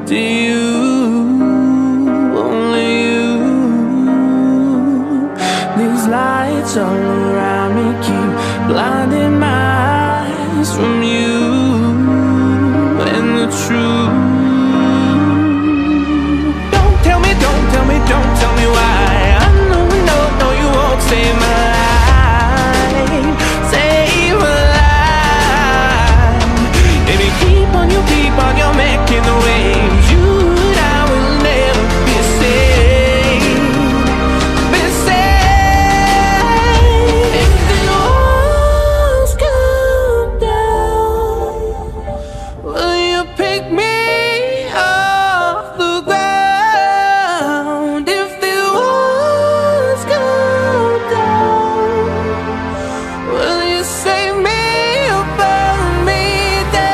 to you, only you. These lights all around me keep blinding my eyes from you and the truth. Don't tell me, don't tell me, don't tell me why. I know, no, no, you won't save my life, save my life. Baby, keep on, you're making the waves. You and I will never be safe, be safe. If the walls come down, will you pick me off the ground? If the walls come down, will you save me or burn me down?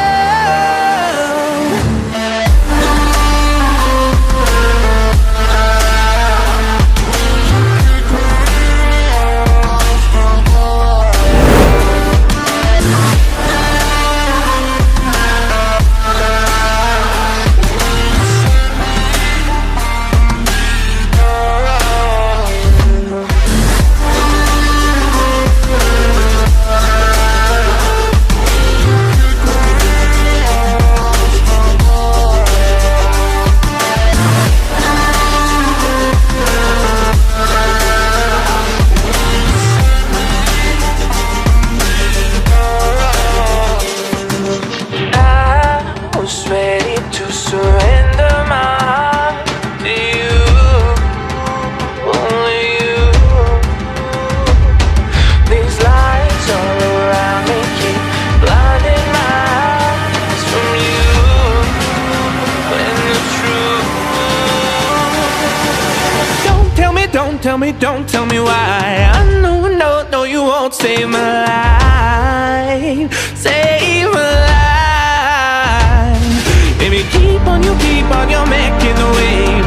I was ready to surrender my heart to you, only you. These lights all around me keep blinding my eyes from you and the truth. Don't tell me, don't tell me, don't tell me why. I know, no, no, you won't save my life, save my life. Baby, keep on, you're making the waves.